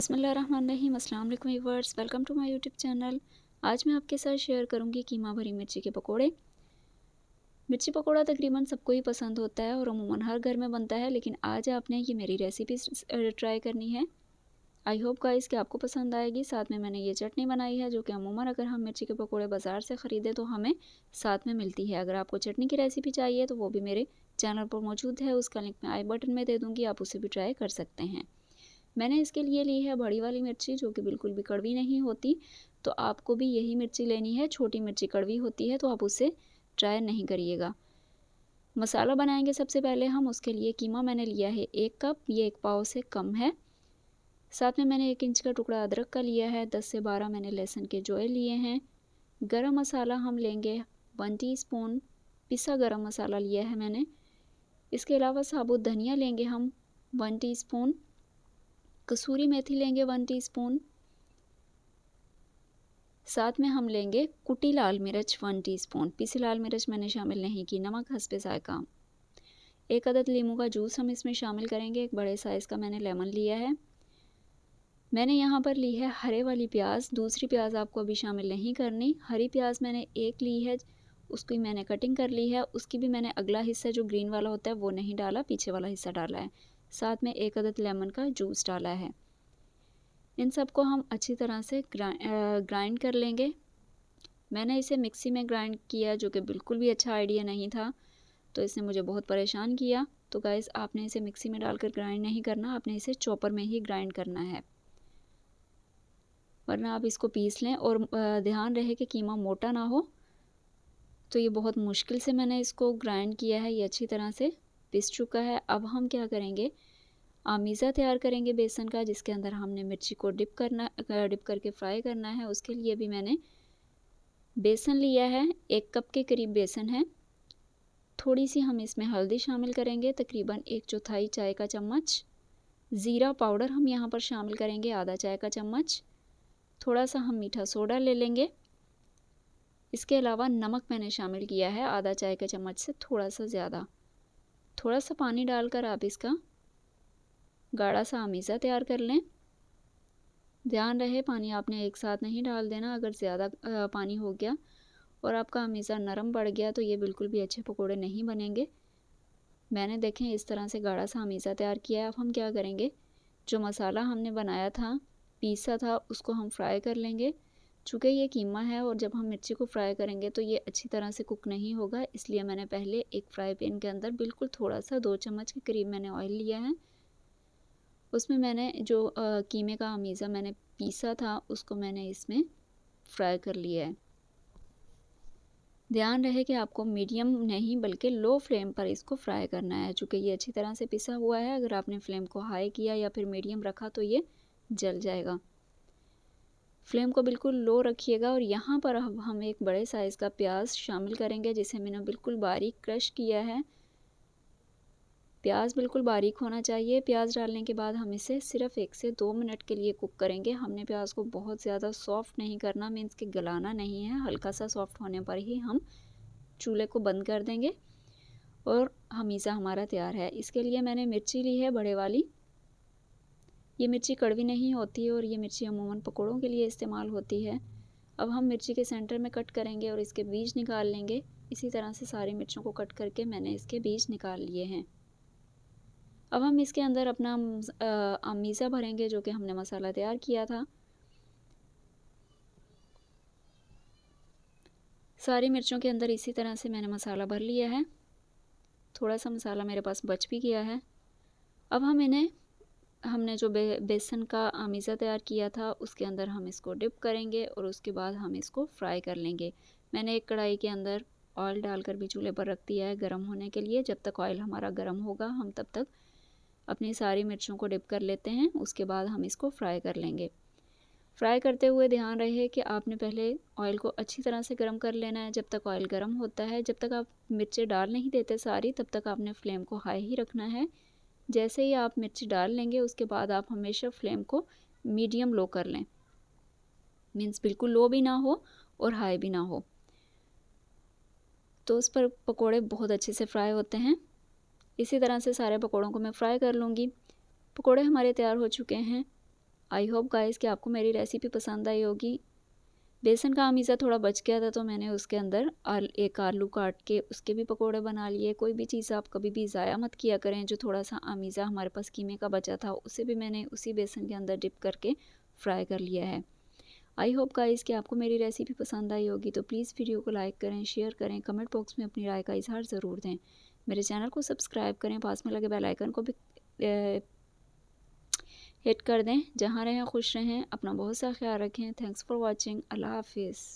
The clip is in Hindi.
बिस्मिल्लाहिर्रहमानिर्रहीम। अस्सलाम वालेकुम viewers, welcome to my YouTube channel. आज मैं आपके साथ शेयर करूंगी कीमा भरी मिर्ची के पकोड़े। मिर्ची पकोड़ा तकरीबन सबको ही पसंद होता है और अमूमन हर घर में बनता है, लेकिन आज आपने ये मेरी रेसिपी ट्राई करनी है। आई होप गाइस कि आपको पसंद आएगी। साथ में मैंने ये चटनी बनाई है जो कि अमूमन अगर हम मिर्ची के पकोड़े बाज़ार से ख़रीदें तो हमें साथ में मिलती है। अगर आपको चटनी की रेसिपी चाहिए तो वो भी मेरे चैनल पर मौजूद है, उसका लिंक मैं आई बटन में दे दूँगी, आप उसे भी ट्राई कर सकते हैं। मैंने इसके लिए ली है बड़ी वाली मिर्ची जो कि बिल्कुल भी कड़वी नहीं होती, तो आपको भी यही मिर्ची लेनी है। छोटी मिर्ची कड़वी होती है तो आप उसे ट्राई नहीं करिएगा। मसाला बनाएंगे सबसे पहले हम, उसके लिए कीमा मैंने लिया है 1 कप, ये 1 पाव से कम है। साथ में मैंने 1 इंच का टुकड़ा अदरक का लिया है, 10 से 12 मैंने लहसुन के जोए लिए हैं। गरम मसाला हम लेंगे 1 टीस्पून, पिसा गरम मसाला लिया है मैंने। इसके अलावा साबुत धनिया लेंगे हम 1 टीस्पून, कसूरी मेथी लेंगे 1 टीस्पून। साथ में हम लेंगे कुटी लाल मिर्च 1 टीस्पून, पिसी लाल मिर्च मैंने शामिल नहीं की। नमक हस्बे जायका। 1 अदद लीमू का जूस हम इसमें शामिल करेंगे। एक बड़े साइज़ का मैंने लेमन लिया है। मैंने यहाँ पर ली है हरे वाली प्याज, दूसरी प्याज आपको अभी शामिल नहीं करनी। हरी प्याज मैंने 1 ली है, उसकी मैंने कटिंग कर ली है। उसकी भी मैंने अगला हिस्सा जो ग्रीन वाला होता है वो नहीं डाला, पीछे वाला हिस्सा डाला है। साथ में 1 अदद लेमन का जूस डाला है। इन सबको हम अच्छी तरह से ग्राइंड कर लेंगे। मैंने इसे मिक्सी में ग्राइंड किया जो कि बिल्कुल भी अच्छा आइडिया नहीं था, तो इसने मुझे बहुत परेशान किया। तो गाइस आपने इसे मिक्सी में डालकर ग्राइंड नहीं करना, आपने इसे चॉपर में ही ग्राइंड करना है, वरना आप इसको पीस लें। और ध्यान रहे कि कीमा मोटा ना हो। तो ये बहुत मुश्किल से मैंने इसको ग्राइंड किया है, ये अच्छी तरह से पिस चुका है। अब हम क्या करेंगे, आमीज़ा तैयार करेंगे बेसन का, जिसके अंदर हमने मिर्ची को डिप करके फ्राई करना है। उसके लिए भी मैंने बेसन लिया है, 1 कप के करीब बेसन है। थोड़ी सी हम इसमें हल्दी शामिल करेंगे, तकरीबन 1/4 चाय का चम्मच। ज़ीरा पाउडर हम यहाँ पर शामिल करेंगे, आधा चाय का चम्मच। थोड़ा सा हम मीठा सोडा ले लेंगे। इसके अलावा नमक मैंने शामिल किया है, आधा चाय के चम्मच से थोड़ा सा ज़्यादा। थोड़ा सा पानी डालकर आप इसका गाढ़ा सा आमीज़ा तैयार कर लें। ध्यान रहे पानी आपने एक साथ नहीं डाल देना। अगर ज़्यादा पानी हो गया और आपका आमीज़ा नरम पड़ गया तो ये बिल्कुल भी अच्छे पकोड़े नहीं बनेंगे। मैंने देखें इस तरह से गाढ़ा सा आमीज़ा तैयार किया है। अब हम क्या करेंगे, जो मसाला हमने बनाया था, पीसा था, उसको हम फ्राई कर लेंगे। चूँकि ये कीमा है और जब हम मिर्ची को फ्राई करेंगे तो ये अच्छी तरह से कुक नहीं होगा, इसलिए मैंने पहले एक फ्राई पैन के अंदर बिल्कुल थोड़ा सा 2 चम्मच के करीब मैंने ऑयल लिया है। उसमें मैंने जो कीमे का अमीज़ा मैंने पीसा था उसको मैंने इसमें फ्राई कर लिया है। ध्यान रहे कि आपको मीडियम नहीं बल्कि लो फ्लेम पर इसको फ्राई करना है। चूँकि ये अच्छी तरह से पिसा हुआ है, अगर आपने फ्लेम को हाई किया या फिर मीडियम रखा तो ये जल जाएगा। फ्लेम को बिल्कुल लो रखिएगा। और यहाँ पर अब हम एक बड़े साइज़ का प्याज शामिल करेंगे, जिसे मैंने बिल्कुल बारीक क्रश किया है। प्याज बिल्कुल बारीक होना चाहिए। प्याज डालने के बाद हम इसे सिर्फ 1 से 2 मिनट के लिए कुक करेंगे। हमने प्याज को बहुत ज़्यादा सॉफ्ट नहीं करना, मीन्स कि गलाना नहीं है। हल्का सा सॉफ्ट होने पर ही हम चूल्हे को बंद कर देंगे और हमीज़ा हमारा तैयार है। इसके लिए मैंने मिर्ची ली है बड़े वाली। ये मिर्ची कड़वी नहीं होती है और ये मिर्ची अमूमन पकोड़ों के लिए इस्तेमाल होती है। अब हम मिर्ची के सेंटर में कट करेंगे और इसके बीज निकाल लेंगे। इसी तरह से सारी मिर्चों को कट करके मैंने इसके बीज निकाल लिए हैं। अब हम इसके अंदर अपना अमीज़ा भरेंगे जो कि हमने मसाला तैयार किया था। सारी मिर्चों के अंदर इसी तरह से मैंने मसाला भर लिया है। थोड़ा सा मसाला मेरे पास बच भी गया है। अब हम इन्हें, हमने जो बेसन का अमीज़ा तैयार किया था उसके अंदर हम इसको डिप करेंगे और उसके बाद हम इसको फ्राई कर लेंगे। मैंने एक कढ़ाई के अंदर ऑयल डालकर भी चूल्हे पर रख दिया है गर्म होने के लिए। जब तक ऑयल हमारा गर्म होगा हम तब तक अपनी सारी मिर्चों को डिप कर लेते हैं, उसके बाद हम इसको फ्राई कर लेंगे। फ्राई करते हुए ध्यान रहे कि आपने पहले ऑयल को अच्छी तरह से गर्म कर लेना है। जब तक ऑयल गर्म होता है, जब तक आप मिर्चें डाल नहीं देते सारी, तब तक आपने फ्लेम को हाई ही रखना है। जैसे ही आप मिर्ची डाल लेंगे उसके बाद आप हमेशा फ्लेम को मीडियम लो कर लें, मीन्स बिल्कुल लो भी ना हो और हाई भी ना हो, तो उस पर पकोड़े बहुत अच्छे से फ्राई होते हैं। इसी तरह से सारे पकोड़ों को मैं फ्राई कर लूँगी। पकोड़े हमारे तैयार हो चुके हैं। आई होप गाइस कि आपको मेरी रेसिपी पसंद आई होगी। बेसन का आमीज़ा थोड़ा बच गया था तो मैंने उसके अंदर एक आलू काट के उसके भी पकोड़े बना लिए। कोई भी चीज़ आप कभी भी ज़ाया मत किया करें। जो थोड़ा सा आमीज़ा हमारे पास कीमे का बचा था उसे भी मैंने उसी बेसन के अंदर डिप करके फ्राई कर लिया है। आई होप गाइस कि आपको मेरी रेसिपी पसंद आई होगी, तो प्लीज़ वीडियो को लाइक करें, शेयर करें, कमेंट बॉक्स में अपनी राय का इजहार ज़रूर दें। मेरे चैनल को सब्सक्राइब करें, पास में लगे बेल आइकन को भी हिट कर दें। जहाँ रहें खुश रहें, अपना बहुत सा ख्याल रखें। Thanks for watching. अल्लाह हाफिज़।